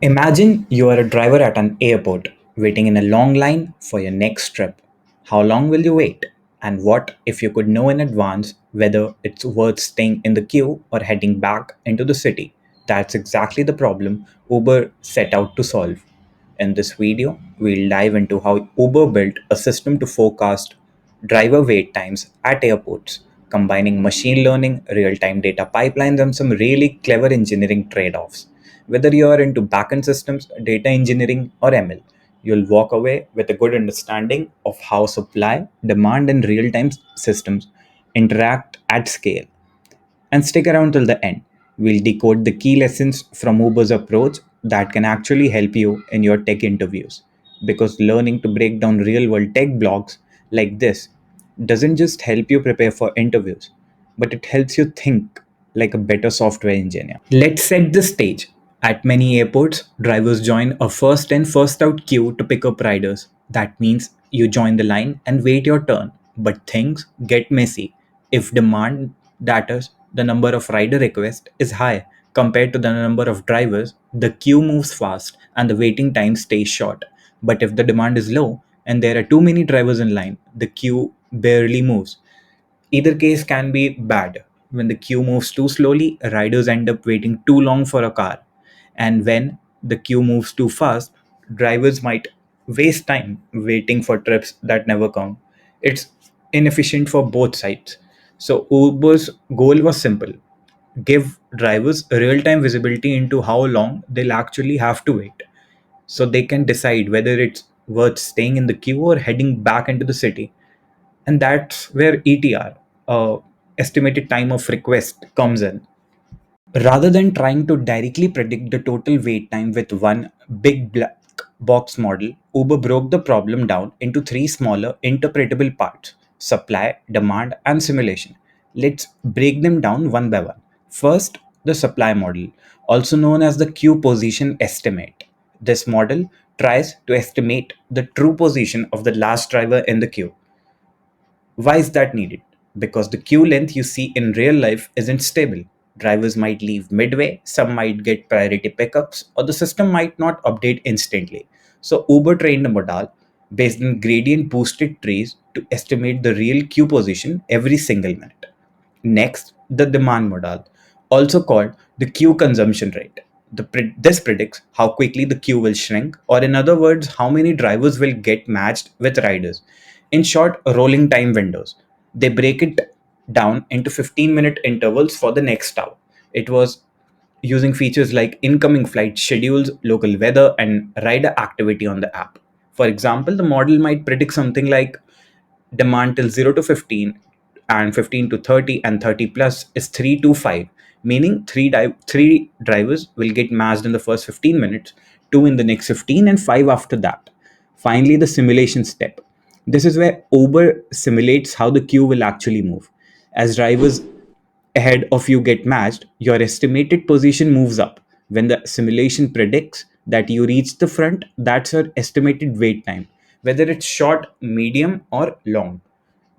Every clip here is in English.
Imagine you are a driver at an airport, waiting in a long line for your next trip. How long will you wait? And what if you could know in advance whether it's worth staying in the queue or heading back into the city? That's exactly the problem Uber set out to solve. In this video, we'll dive into how Uber built a system to forecast driver wait times at airports, combining machine learning, real time data pipelines, and some really clever engineering trade offs. Whether you are into backend systems, data engineering, or ML, you'll walk away with a good understanding of how supply, demand, and real time systems interact at scale. And stick around till the end. We'll decode the key lessons from Uber's approach that can actually help you in your tech interviews. Because learning to break down real world tech blocks like this doesn't just help you prepare for interviews, but it helps you think like a better software engineer. Let's set the stage. At many airports, drivers join a first in, first out queue to pick up riders. That means you join the line and wait your turn. But things get messy. If demand, that is, the number of rider requests, is high compared to the number of drivers, the queue moves fast and the waiting time stays short. But if the demand is low and there are too many drivers in line, the queue barely moves. Either case can be bad. When the queue moves too slowly, riders end up waiting too long for a car. And when the queue moves too fast, drivers might waste time waiting for trips that never come. It's inefficient for both sides. So Uber's goal was simple: give drivers real time visibility into how long they'll actually have to wait so they can decide whether it's worth staying in the queue or heading back into the city. And that's where ETR, estimated time of request, comes in. Rather than trying to directly predict the total wait time with one big black box model, Uber broke the problem down into three smaller interpretable parts: supply, demand, and simulation. Let's break them down one by one. First, the supply model, also known as the queue position estimate. This model tries to estimate the true position of the last driver in the queue. Why is that needed? Because the queue length you see in real life isn't stable. Drivers might leave midway, some might get priority pickups, or the system might not update instantly. So Uber trained a model based on gradient boosted trees to estimate the real queue position every single minute. Next, the demand model, also called the queue consumption rate. This predicts how quickly the queue will shrink, or in other words, how many drivers will get matched with riders. In short, rolling time windows. They break it down into 15-minute intervals for the next hour. It was using features like incoming flight schedules, local weather, and rider activity on the app. For example, the model might predict something like demand till 0 to 15 and 15 to 30 and 30 plus is 3 to 5, meaning three drivers will get matched in the first 15 minutes, two in the next 15, and five after that. Finally, the simulation step. This is where Uber simulates how the queue will actually move. As drivers ahead of you get matched, your estimated position moves up. When the simulation predicts that you reach the front, that's your estimated wait time, whether it's short, medium, or long.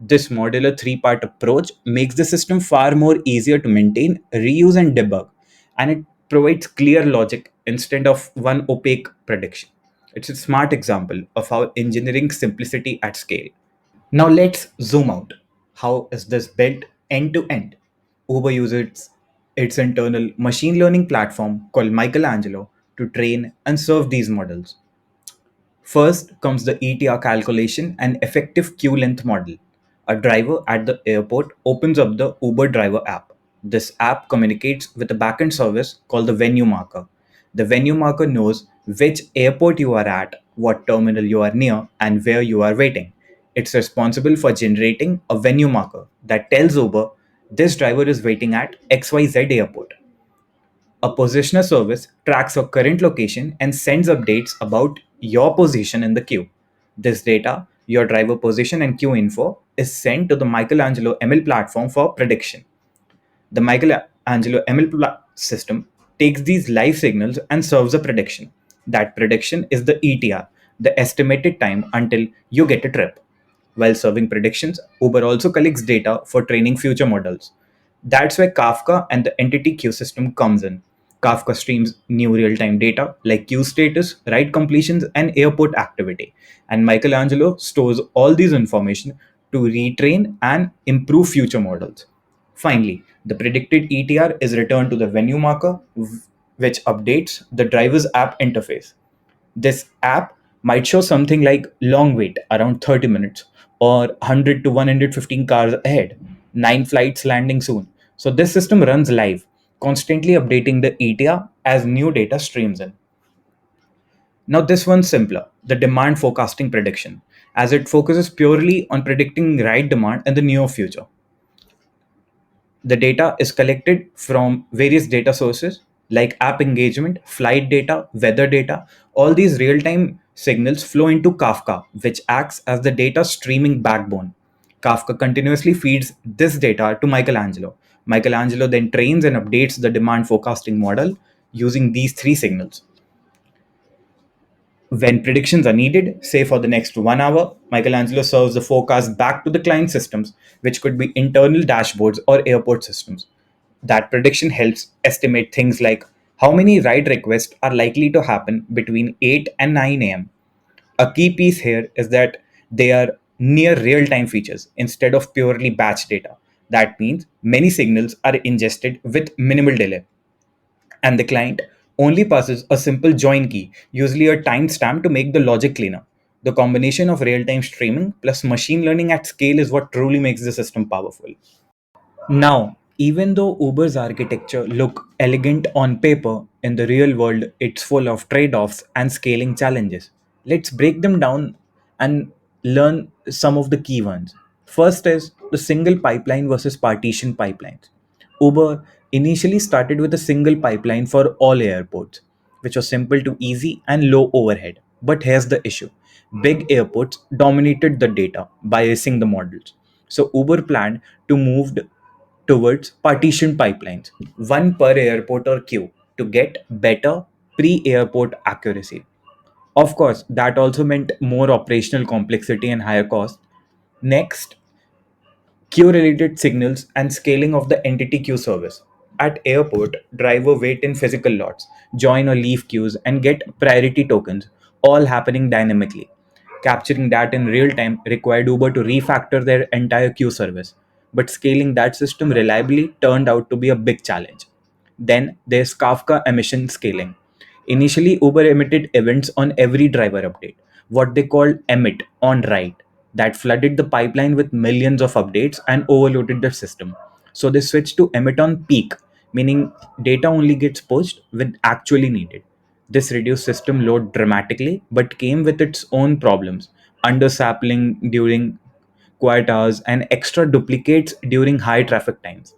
This modular three-part approach makes the system far more easier to maintain, reuse, and debug, and it provides clear logic instead of one opaque prediction. It's a smart example of how engineering simplicity at scale. Now let's zoom out. How is this built end to end? Uber uses its internal machine learning platform called Michelangelo to train and serve these models. First comes the ETR calculation and effective queue length model. A driver at the airport opens up the Uber driver app. This app communicates with a backend service called the venue marker. The venue marker knows which airport you are at, what terminal you are near, and where you are waiting. It's responsible for generating a venue marker that tells Uber this driver is waiting at XYZ airport. A positioner service tracks your current location and sends updates about your position in the queue. This data, your driver position and queue info, is sent to the Michelangelo ML platform for prediction. The Michelangelo system takes these live signals and serves a prediction. That prediction is the ETR, the estimated time until you get a trip. While serving predictions, Uber also collects data for training future models. That's where Kafka and the entity queue system comes in. Kafka streams new real time data like queue status, ride completions, and airport activity. And Michelangelo stores all these information to retrain and improve future models. Finally, the predicted ETR is returned to the venue marker, which updates the driver's app interface. This app might show something like long wait around 30 minutes or 100 to 115 cars ahead, 9 flights landing soon. So this system runs live, constantly updating the ETR as new data streams in. Now, this one's simpler, the demand forecasting prediction, as it focuses purely on predicting ride demand in the near future. The data is collected from various data sources like app engagement, flight data, weather data. All these real time signals flow into Kafka, which acts as the data streaming backbone. Kafka continuously feeds this data to Michelangelo. Michelangelo then trains and updates the demand forecasting model using these three signals. When predictions are needed, say for the next 1 hour, Michelangelo serves the forecast back to the client systems, which could be internal dashboards or airport systems. That prediction helps estimate things like how many ride requests are likely to happen between 8 and 9 am. A key piece here is that they are near real time features instead of purely batch data. That means many signals are ingested with minimal delay and the client only passes a simple join key, usually a timestamp to make the logic cleaner. The combination of real time streaming plus machine learning at scale is what truly makes the system powerful. Now, even though Uber's architecture look elegant on paper, in the real world it's full of trade-offs and scaling challenges. Let's break them down and learn some of the key ones. First is the single pipeline versus partition pipelines. Uber initially started with a single pipeline for all airports, which was simple to easy and low overhead. But here's the issue. Big airports dominated the data, biasing the models. So Uber planned to move towards partition pipelines, one per airport or queue, to get better pre airport accuracy. Of course, that also meant more operational complexity and higher cost. Next, queue related signals and scaling of the entity queue service. At airport, driver wait in physical lots, join or leave queues, and get priority tokens, all happening dynamically. Capturing that in real time required Uber to refactor their entire queue service, but scaling that system reliably turned out to be a big challenge. Then there's Kafka emission scaling. Initially, Uber emitted events on every driver update, what they called emit on write, that flooded the pipeline with millions of updates and overloaded the system. So they switched to emit on peak, meaning data only gets pushed when actually needed. This reduced system load dramatically, but came with its own problems: undersampling during quiet hours and extra duplicates during high traffic times.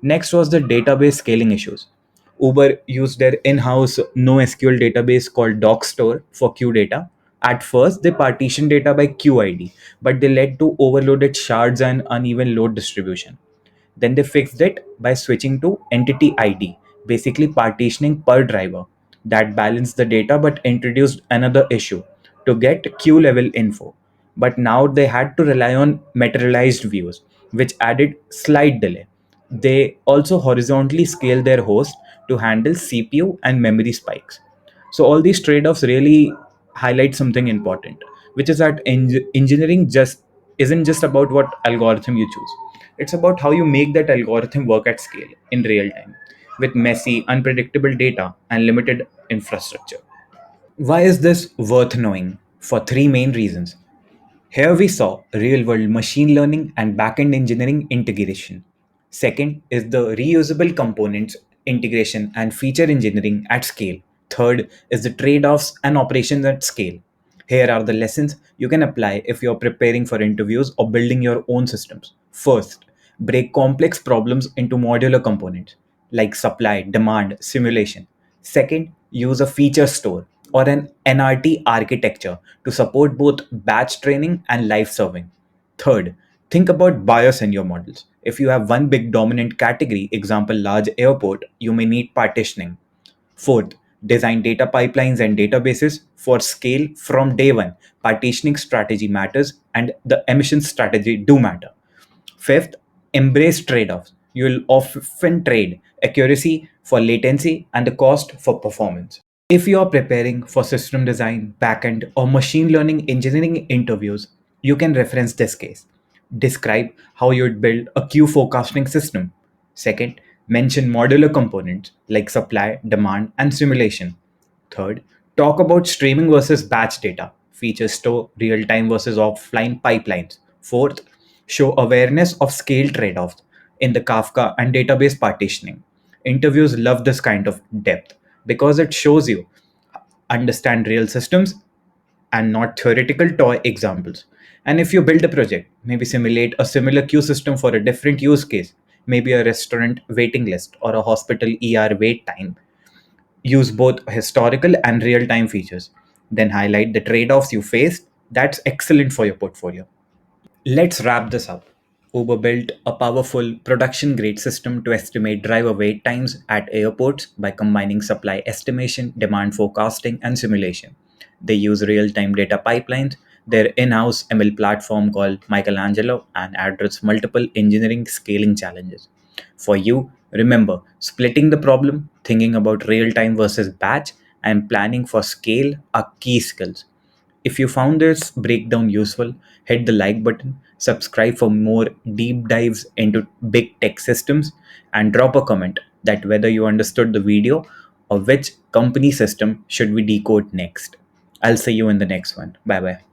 Next was the database scaling issues. Uber used their in-house NoSQL database called DocStore for queue data. At first, they partitioned data by QID, but they led to overloaded shards and uneven load distribution. Then they fixed it by switching to entity ID, basically partitioning per driver. That balanced the data but introduced another issue to get queue level info. But now they had to rely on materialized views, which added slight delay. They also horizontally scaled their host to handle CPU and memory spikes. So all these trade-offs really highlight something important, which is that engineering just isn't just about what algorithm you choose. It's about how you make that algorithm work at scale in real time with messy, unpredictable data and limited infrastructure. Why is this worth knowing? For three main reasons. Here we saw real world machine learning and backend engineering integration. Second is the reusable components integration and feature engineering at scale. Third is the trade offs and operations at scale. Here are the lessons you can apply if you're preparing for interviews or building your own systems. First, break complex problems into modular components like supply, demand, simulation. Second, use a feature store or an NRT architecture to support both batch training and live serving. Third, think about bias in your models. If you have one big dominant category, example large airport, you may need partitioning. Fourth, design data pipelines and databases for scale from day one. Partitioning strategy matters and the emission strategy do matter. Fifth, embrace trade offs. You'll often trade accuracy for latency and the cost for performance. If you are preparing for system design, backend, or machine learning engineering interviews, you can reference this case. Describe how you'd build a queue forecasting system. Second, mention modular components like supply, demand, and simulation. Third, talk about streaming versus batch data, features store real time versus offline pipelines. Fourth, show awareness of scale trade offs in the Kafka and database partitioning. Interviews love this kind of depth because it shows you understand real systems and not theoretical toy examples. And if you build a project, maybe simulate a similar queue system for a different use case, maybe a restaurant waiting list or a hospital ER wait time. Use both historical and real time features. Then highlight the trade offs you faced. That's excellent for your portfolio. Let's wrap this up. Uber built a powerful production grade system to estimate driver wait times at airports by combining supply estimation, demand forecasting, and simulation. They use real time data pipelines, their in house ML platform called Michelangelo, and address multiple engineering scaling challenges. For you, remember splitting the problem, thinking about real time versus batch, and planning for scale are key skills. If you found this breakdown useful, hit the like button, subscribe for more deep dives into big tech systems, and drop a comment that whether you understood the video or which company system should we decode next. I'll see you in the next one. Bye bye.